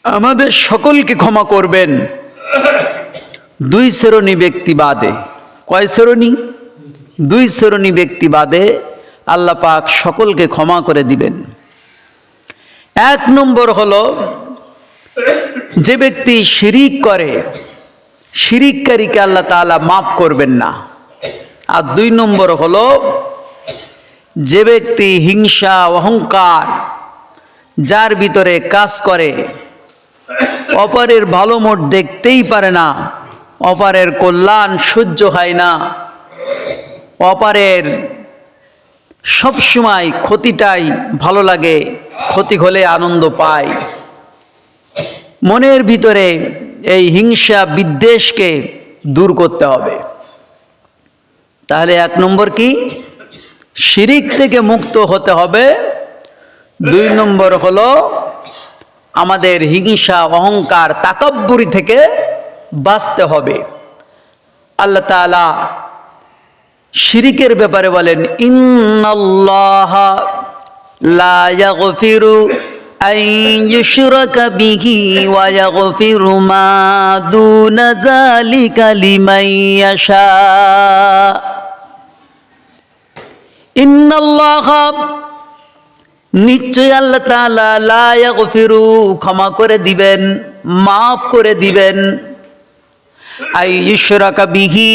আমাদের সকলকে ক্ষমা করবেন দুই শ্রেণী ব্যক্তি বাদে। কয় শ্রেণী? দুই শ্রেণী ব্যক্তি বাদে আল্লাহ পাক সকলকে ক্ষমা করে দিবেন। এক নম্বর হলো যে ব্যক্তি শিরিক করে, শিরিককারীকে আল্লাহ তাআলা মাফ করবেন না। আর দুই নম্বর হলো যে ব্যক্তি হিংসা অহংকার যার ভিতরে কাজ করে, অপরের ভালো মোট দেখতেই পারে না, অপরের কল্যাণ সহ্য হয় না, অপরের সবসময় ক্ষতিটাই ভালো লাগে, ক্ষতি হলে আনন্দ পায়। মনের ভিতরে এই হিংসা বিদ্বেষকে দূর করতে হবে। তাহলে এক নম্বর কি? শিরিক থেকে মুক্ত হতে হবে। দুই নম্বর হলো আমাদের হিংসা অহংকার তাকাব্বুরি থেকে বাঁচতে হবে। আল্লাহ তাআলা শিরিকের ব্যাপারে বলেন, ইন্নাল্লাহা লা ইয়াগফিরু আন ইউশরাকা বিহি ওয়া ইয়াগফিরু মা দুনা যালিকা লিমান ইয়াশা। ইন্নাল্লাহা নিশ্চয় আল্লাহ তাআলা লা ইয়াগফিরু ক্ষমা করে দিবেন, মাফ করে দিবেন, আন ইউশরাকা বিহি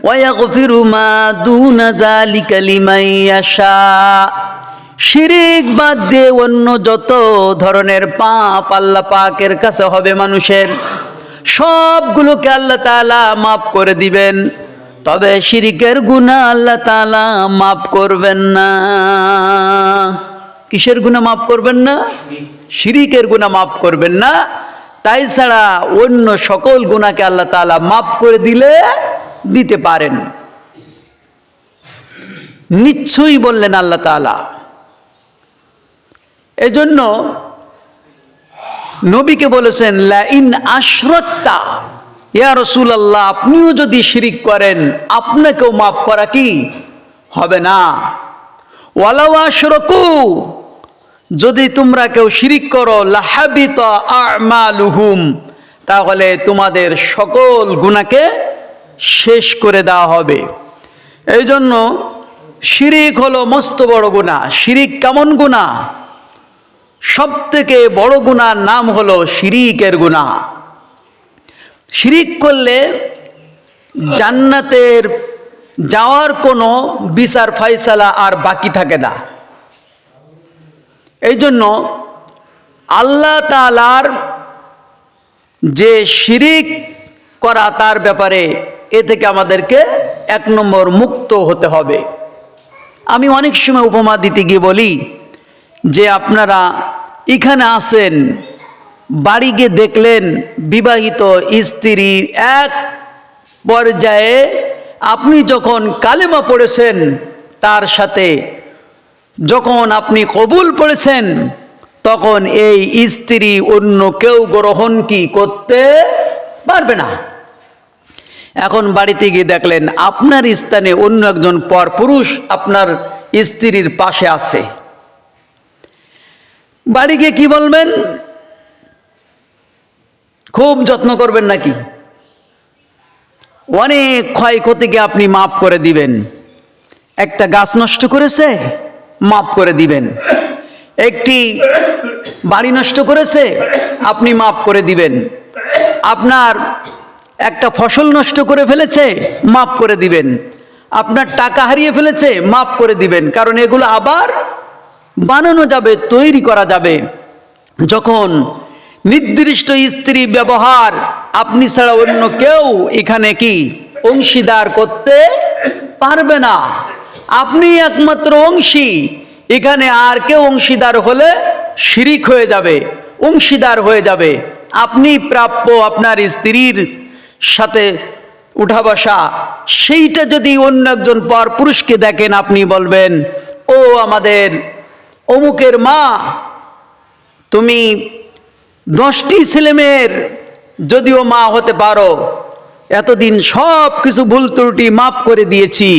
ওয়া ইয়াগফিরু মা দুনা যালিকা লিমান ইয়াশা। শিরিক বাদ দিয়ে অন্য যত ধরনের পাপ আল্লাহ পাকের কাছে হবে মানুষের, সবগুলোকে আল্লাহ তাআলা মাফ করে দিবেন। তবে শিরিকের গুনাহ আল্লাহ তাআলা মাফ করবেন না। কিসের গুনাহ মাফ করবেন না? শিরিকের গুনাহ মাফ করবেন না। তাই ছাড়া অন্য সকল গুনাহকে আল্লাহ তাআলা মাফ করে দিতে পারেন। নিশ্চয়ই বললেন আল্লাহ তাআলা। এজন্য নবীকে বলেছেন, লা ইন আশরাকতা, ইয়া রাসূলুল্লাহ আপনিও যদি শিরিক করেন আপনাকেও মাফ করা কি হবে না। ওয়ালাউ আশরাকু, যদি তোমরা কেউ শিরিক করো, লাহাবিতা আমালুহুম, তাহলে তোমাদের সকল গুনাহকে শেষ করে দেওয়া হবে। এই জন্য শিরিক হলো মস্ত বড় গুনাহ। শিরিক কেমন গুনাহ? সব থেকে বড় গুনার নাম হলো শিরিকের গুনাহ। শিরিক করলে জান্নাতের যাওয়ার কোনো বিচার ফায়সালা আর বাকি থাকে না। এই জন্য আল্লাহ তাআলার যে শিরিক করা তার ব্যাপারে এ থেকে আমাদেরকে এক নম্বর মুক্ত হতে হবে। আমি অনেক সময় উপমা দিতে গিয়ে বলি যে আপনারা এখানে আসেন, বাড়ি গিয়ে দেখলেন বিবাহিত স্ত্রী এক পর্যায়ে আপনি যখন কালেমা পড়েছেন, তার সাথে যখন আপনি কবুল পড়েছেন, তখন এই স্ত্রী অন্য কেউ গ্রহণ কি করতে পারবে না। এখন বাড়িতে গিয়ে দেখলেন আপনার স্থানে অন্য একজন পরপুরুষ আপনার স্ত্রীর পাশে আছে। বাড়ি গিয়ে কি বলবেন? খুব যত্ন করবেন নাকি? অনেক ক্ষয়ক্ষতিকে আপনি মাফ করে দিবেন। একটা গাছ নষ্ট করেছে, মাফ করে দিবেন। একটি বাড়ি নষ্ট করেছে, আপনি মাফ করে দিবেন। আপনার একটা ফসল নষ্ট করে ফেলেছে, মাফ করে দিবেন। আপনার টাকা হারিয়ে ফেলেছে, মাফ করে দিবেন। কারণ এগুলো আবার বানানো যাবে, তৈরি করা যাবে। যখন নির্দিষ্ট স্ত্রী ব্যবহার আপনি ছাড়া অন্য কেউ এখানে কি অংশীদার করতে পারবে না। আপনি একমাত্র অংশী। এখানে আর কেউ অংশীদার হলে শিরিক হয়ে যাবে, অংশীদার হয়ে যাবে। আপনি প্রাপ্য আপনার স্ত্রীর সাথে উঠা বসা, সেইটা যদি অন্য একজন পরপুরুষকে দেখেন, আপনি বলবেন, ও আমাদের অমুকের মা, তুমি 10টি ছেলেমেয়ের যদিও মা হতে পারো, এতদিন সব কিছু ভুল ত্রুটি মাফ করে দিয়েছি,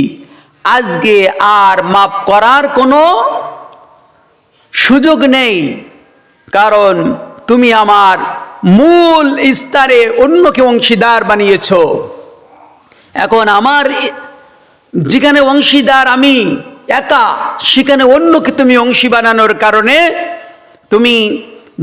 আজকে আর মাফ করার কোনো সুযোগ নেই। কারণ তুমি আমার মূল স্তরে অন্যকে অংশীদার বানিয়েছ। এখন আমার যেখানে অংশীদার আমি একা, সেখানে অন্যকে তুমি অংশী বানানোর কারণে তুমি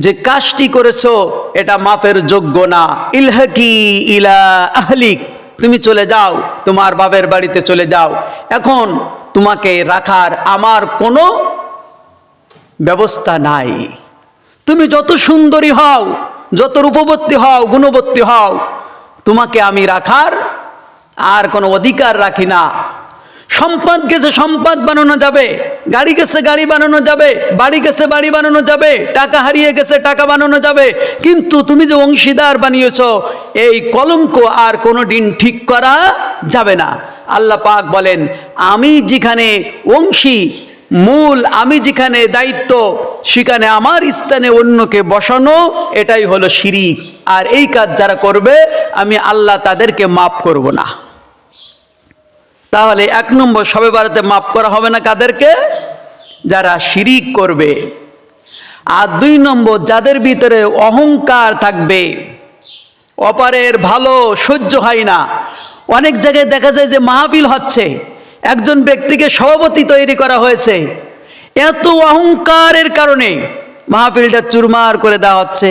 যে কাজটি করেছো এটা মাপের যোগ্য না। ইলহাকি ইলা আহলিক, তুমি চলে যাও, তোমার বাবার বাড়িতে চলে যাও। এখন তোমাকে রাখার আমার কোনো ব্যবস্থা নাই। তুমি যত সুন্দরী হও, যত রূপবতী হও, গুণবতী হও, তোমাকে আমি রাখার আর কোনো অধিকার রাখি না। সম্পদ গেছে সম্পদ বানানো যাবে, গাড়ি গেছে গাড়ি বানানো যাবে, বাড়ি গেছে বাড়ি বানানো যাবে, টাকা হারিয়ে গেছে টাকা বানানো যাবে, কিন্তু তুমি যে অংশীদার বানিয়েছ এই কলঙ্ক আর কোনো দিন ঠিক করা যাবে না। আল্লাহ পাক বলেন, আমি যেখানে অংশী মূল, আমি যেখানে দায়িত্ব, সেখানে আমার স্থানে অন্যকে বসানো, এটাই হলো শিরিক। আর এই কাজ যারা করবে আমি আল্লাহ তাদেরকে মাফ করব না। তাহলে 1 নম্বর, শবে বরাতে মাফ করা হবে না কাদেরকে? যারা শিরিক করবে। আর 2 নম্বর, যাদের ভিতরে অহংকার থাকবে, অপরের ভালো সহ্য হয় না। অনেক জায়গায় দেখা যায় যে মাহফিল হচ্ছে, একজন ব্যক্তিকে সভাপতি তৈরি করা হয়েছে, এত অহংকারের কারণে মাহফিলটা চুরমার করে দেওয়া হচ্ছে।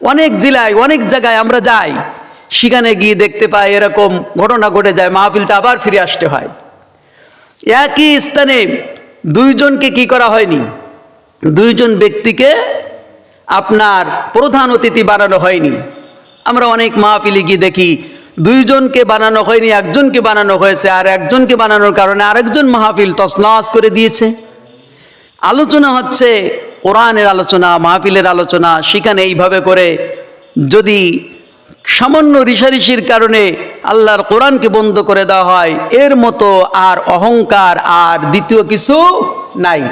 অনেক জেলায় অনেক জায়গায় আমরা যাই, সেখানে গিয়ে দেখতে পাই এরকম ঘটনা ঘটে যায়, মাহফিলটা আবার ফিরে আসতে হয়। একই স্থানে 2 জনকে কি করা হয়নি, 2 জন ব্যক্তিকে আপনার প্রধান অতিথি বানানো হয়নি। আমরা অনেক মাহফিলে গিয়ে দেখি 2 জনকে বানানো হয়নি, একজনকে বানানো হয়েছে, আর একজনকে বানানোর কারণে আরেকজন মাহফিল তছনছ করে দিয়েছে। আলোচনা হচ্ছে কোরআনের আলোচনা, মাহফিলের আলোচনা, সেখানে এইভাবে করে যদি সামান্য ঋষাঋষির কারণে আল্লাহর কোরআনকে বন্ধ করে দেওয়া হয়, এর মতো আর অহংকার আর দ্বিতীয় কিছু নাই।